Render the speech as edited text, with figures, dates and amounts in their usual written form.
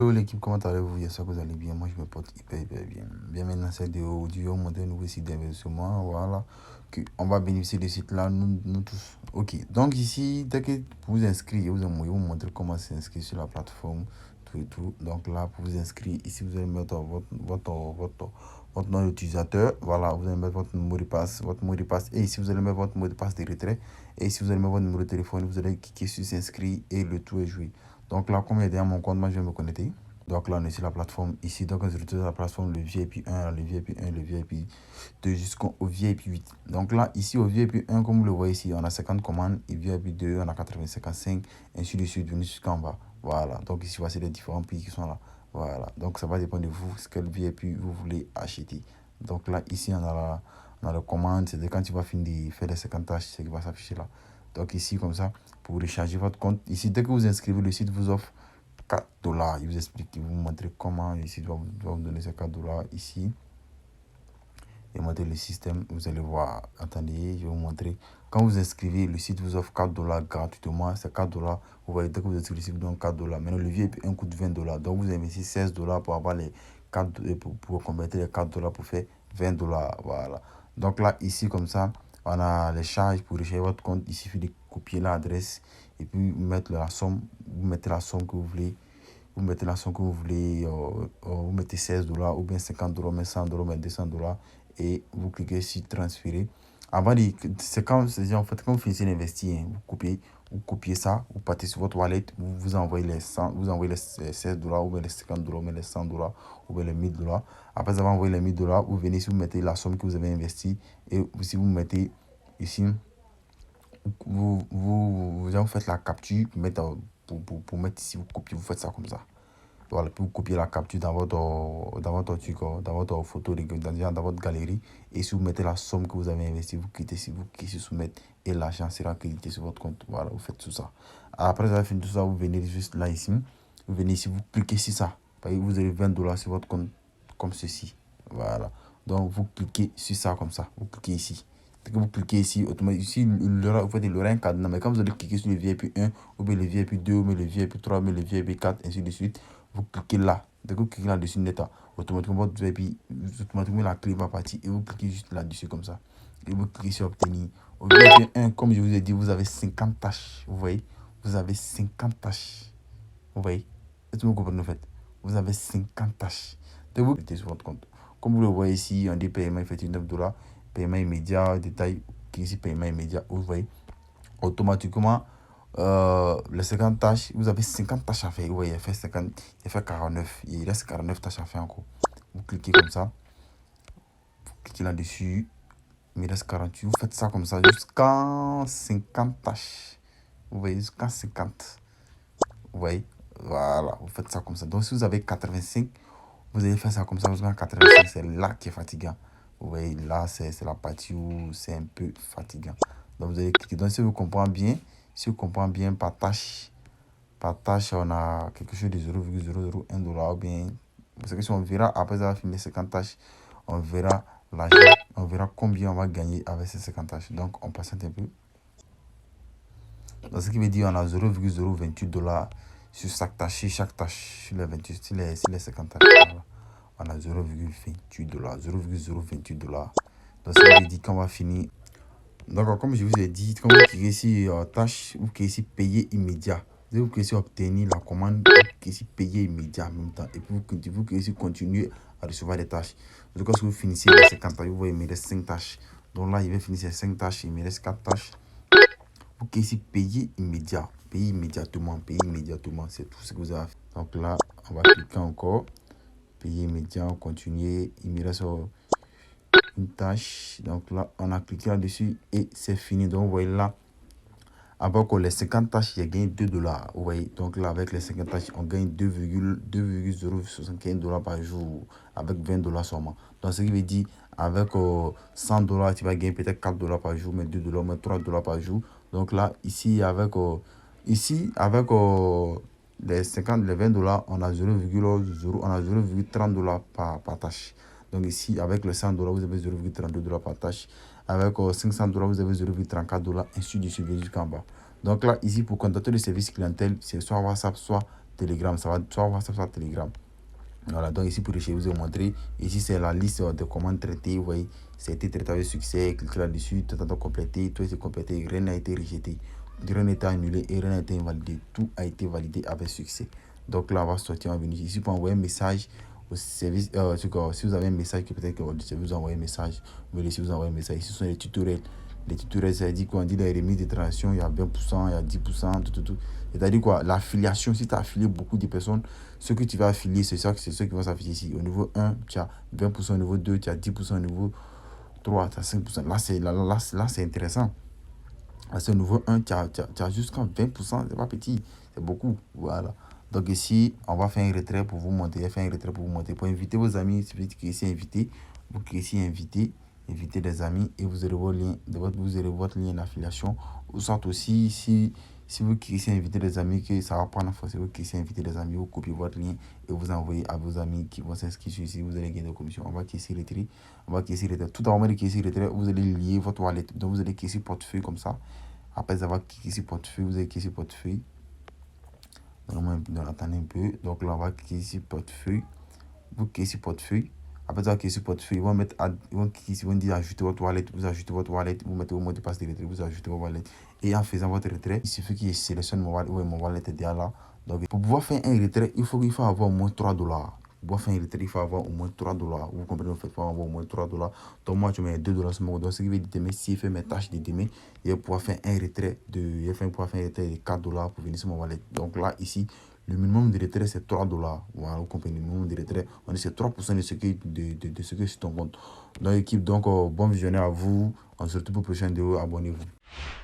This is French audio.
Hello l'équipe, comment allez-vous? J'espère que vous allez bien. Moi, je me porte hyper bien. Bien maintenant, cette vidéo audio, monter un nouveau site d'investissement. Voilà. On va bénéficier de ce site-là, nous tous. Ok. Donc, ici, dès que vous vous inscrivez, vous montrer comment s'inscrire sur la plateforme, tout et tout. Donc, là, pour vous inscrire, ici, vous allez mettre votre nom d'utilisateur. Voilà. Vous allez mettre votre mot de passe. Et ici, vous allez mettre votre mot de passe de retrait. Et ici, vous allez mettre votre numéro de téléphone. Vous allez cliquer sur s'inscrire et le tout est joué. Donc là, comme il est dans mon compte, moi je vais me connecter. Donc là, on est sur la plateforme ici. Donc on se retrouve sur la plateforme le VIP 1, le VIP 1, le VIP 2 jusqu'au VIP 8. Donc là, ici au VIP 1, comme vous le voyez ici, on a 50 commandes. Et VIP 2, on a 85, ainsi de suite, venu jusqu'en bas. Voilà. Donc ici, voici les différents prix qui sont là. Voilà. Donc ça va dépendre de vous, ce quel VIP vous voulez acheter. Donc là, ici, on a la commande. C'est quand tu vas finir de faire les 50 tâches, c'est qui va s'afficher là. Donc ici, comme ça, pour recharger votre compte. Ici, dès que vous inscrivez, le site vous offre 4 dollars. Il vous explique, il vous montre comment. Ici, il va vous donner ces 4 dollars ici. Et montrer le système. Vous allez voir. Attendez, je vais vous montrer. Quand vous inscrivez, le site vous offre 4 dollars gratuitement. C'est 4 dollars. Vous voyez, dès que vous inscrivez, le site vous donne 4 dollars. Maintenant, le VIP 1 coûte 20 dollars. Donc, vous investissez 16 dollars pour avoir les 4 pour convertir les 4 dollars pour faire 20 dollars. Voilà. Donc là, ici, comme ça, on a les charges pour recharger votre compte. Il suffit de copier l'adresse et puis mettre la somme. Vous mettez la somme que vous voulez. Vous mettez la somme que vous voulez. Vous mettez 16 dollars ou bien 50 dollars, mais 100 dollars, mais 200 dollars. Et vous cliquez sur transférer. Avant de, c'est quand, en fait, quand vous finissez d'investir, hein, vous copiez ça, vous partez sur votre wallet, vous envoyez les 100, vous envoyez les 16 dollars, ou bien les 50 dollars, ou bien les 100 dollars, ou bien les 1000 dollars. Après avoir envoyé les 1000 dollars, vous venez ici, vous mettez la somme que vous avez investie. Et si vous mettez ici, vous faites la capture, pour mettre ici, vous copiez, vous faites ça comme ça. Voilà, puis vous copiez la capture dans votre truc, dans votre photo, dans votre galerie. Et si vous mettez la somme que vous avez investie, vous cliquez sur soumettre et l'argent sera crédité sur votre compte. Voilà, vous faites tout ça. Après avoir fini tout ça, vous venez juste là ici. Vous venez ici, vous cliquez sur ça. Vous avez 20 dollars sur votre compte comme ceci. Voilà. Donc vous cliquez sur ça comme ça. Vous cliquez ici. Dès que vous cliquez ici, automatiquement, ici, il aura un cadenas. Mais quand vous allez cliquer sur le VIP 1, ou bien le VIP 2, ou bien le VIP 3, ou bien le VIP 4, ainsi de suite, vous cliquez là. Dès que vous cliquez là-dessus, automatiquement, votre VIP, automatiquement, la clé va partir et vous cliquez juste là-dessus comme ça. Et vous cliquez sur obtenir. Au VIP 1, comme je vous ai dit, vous avez 50 tâches. Vous voyez? Vous avez 50 tâches. Vous voyez? Est-ce que vous comprenez en fait? Vous avez 50 tâches. Donc vous mettez sur votre compte. Comme vous le voyez ici, on dit paiement effectué 9 dollars. Paiement immédiat, détail, ici paiement immédiat. Vous voyez? Automatiquement, les 50 tâches, vous avez 50 tâches à faire. Vous voyez, il fait 49. Il reste 49 tâches à faire encore. Vous cliquez comme ça. Vous cliquez là-dessus. Il reste 48. Vous faites ça comme ça jusqu'à 50 tâches. Vous voyez, jusqu'à 50. Vous voyez, voilà, vous faites ça comme ça. Donc, si vous avez 85, vous allez faire ça comme ça jusqu'à 85. C'est là qui est fatigant. Vous voyez, là, c'est la partie où c'est un peu fatigant. Donc, vous allez cliquer. Donc, si vous comprenez bien par tâche, on a quelque chose de 0,001 dollar ou bien. Parce que si on verra, après avoir filmé 50 tâches, on verra l'argent, on verra combien on va gagner avec ces 50 tâches. Donc, on patiente un peu. Donc, ce qui veut dire on a 0,028 dollars sur chaque tâche, sur les 28, sur les 50 tâches. Voilà. On a 0,28 dollars, 0,028 dollars. Donc, ça veut dire qu'on va finir. Donc, comme je vous ai dit, quand vous cliquez ici tâche, vous cliquez ici payer immédiat. Vous cliquez ici obtenir la commande, vous cliquez ici payer immédiat en même temps. Et puis, vous cliquez ici continuer à recevoir des tâches. Donc, quand vous finissez les 50 tâches, vous voyez, il me reste 5 tâches. Donc là, il va finir ces 5 tâches, il me reste 4 tâches. Vous cliquez ici payer immédiat. Payer immédiatement. C'est tout ce que vous avez à faire. Donc là, on va cliquer encore. Payer immédiat, continuer. Il me reste une tâche. Donc là, on a cliqué là-dessus et c'est fini. Donc vous voyez là, avec les 50 tâches, il y a gagné 2 dollars. Vous voyez, donc là, avec les 50 tâches, on gagne 2,075 dollars par jour avec 20 dollars seulement. Donc ce qui veut dire, avec 100 dollars, tu vas gagner peut-être 4 dollars par jour, mais 2 dollars, mais 3 dollars par jour. Donc là, avec les 50, les 20 dollars, on a 0,30 dollars par tâche. Donc ici, avec les 100 dollars, vous avez 0,32 dollars par tâche. Avec 500 dollars, vous avez 0,34 dollars, ainsi de suite jusqu'en bas. Donc là, ici, pour contacter le service clientèle, c'est soit WhatsApp, soit Telegram, ça va soit WhatsApp, soit Telegram. Voilà, donc ici pour je vous ai montré. Ici c'est la liste de commandes traitées. Vous voyez, ça a été traité avec succès. Cliquez là-dessus, tout a complété, tout a été complété, rien n'a été rejeté, rien n'a été annulé et rien n'a été invalidé. Tout a été validé avec succès. Donc là, on va sortir, on va venir ici pour envoyer un message au service. Si vous avez un message que peut-être que votre service vous envoie un message, vous laissez vous envoyer un message. Ici ce sont les tutoriels. Les tutoriels, ça dit quoi? On dit les remises de transaction, il y a 20%, il y a 10%, tout. C'est-à-dire quoi? L'affiliation, si tu as affilié beaucoup de personnes, ce que tu vas affilier, c'est ça, c'est ceux qui vont s'afficher ici. Au niveau 1, tu as 20%, au niveau 2, tu as 10%, au niveau 3, tu as 5%. Là, c'est intéressant. Parce qu'au niveau 1, tu as jusqu'à 20%, c'est pas petit, c'est beaucoup. Voilà. Donc ici, on va faire un retrait pour vous monter, pour inviter vos amis. Si vous cliquez ici inviter, vous cliquez ici inviter des amis et vous aurez votre lien d'affiliation. Ou soit aussi, si vous cliquez ici inviter des amis, que ça va prendre en force, vous cliquez ici inviter des amis, vous copiez votre lien et vous envoyez à vos amis qui vont s'inscrire ici, vous allez gagner des commissions. On va cliquer ici retrait, Tout à l'heure, cliquer ici retrait, vous allez lier votre wallet. Donc vous allez cliquer ici portefeuille comme ça. Après avoir cliqué sur portefeuille, vous allez cliquer sur portefeuille. Attendez un peu. Donc là, on va cliquer sur portefeuille. Vous cliquez sur portefeuille. Après avoir cliqué sur portefeuille, ils vont cliquer ici, ils vont dire ajouter votre wallet. Vous ajoutez votre wallet, vous mettez vos mots de passe de retrait, vous ajoutez votre wallet. Et en faisant votre retrait, il suffit que je sélectionne mon wallet. Ouais, mon wallet est déjà là. Donc pour pouvoir faire un retrait, il faut avoir au moins $3. Pour pouvoir faire un retrait, il faut avoir au moins $3. Vous comprenez, en fait, il faut avoir au moins $3. Donc moi, je mets $2 sur mon compte. Donc ce qui veut dire demain, si je fais mes tâches de demain, il va pouvoir faire un retrait de $4 pour venir sur mon wallet. Donc là, ici, le minimum de retrait, c'est $3. Voilà, vous comprenez, le minimum de retrait, on est c'est 3% de ce qui est sur ton compte. Donc, équipe, bon visionnaire à vous. On se retrouve pour la prochaine vidéo. Abonnez-vous.